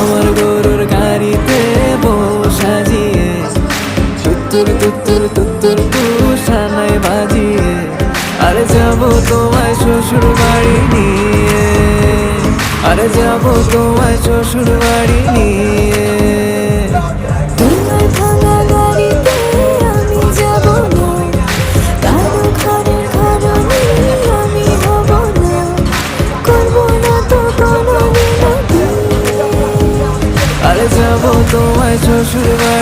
আমার গরুর গাড়িতে সাজিয়ে তুত্তুর তুত্তুর তুত্তুর তুষানায় বাজিয়ে আরে যাবো তোমায় শ্বশুর বাড়ি নিয়ে, আরে যাবো তোমায় শ্বশুর বাড়ি নিয়ে। তোমার ভাঙা গাড়িতে আমি যাব না, কারো ঘরের ঘরণী আমি হব না, করব না তো কোনো বিনোদন। আরে যাবো তোমায় শ্বশুর বাড়ি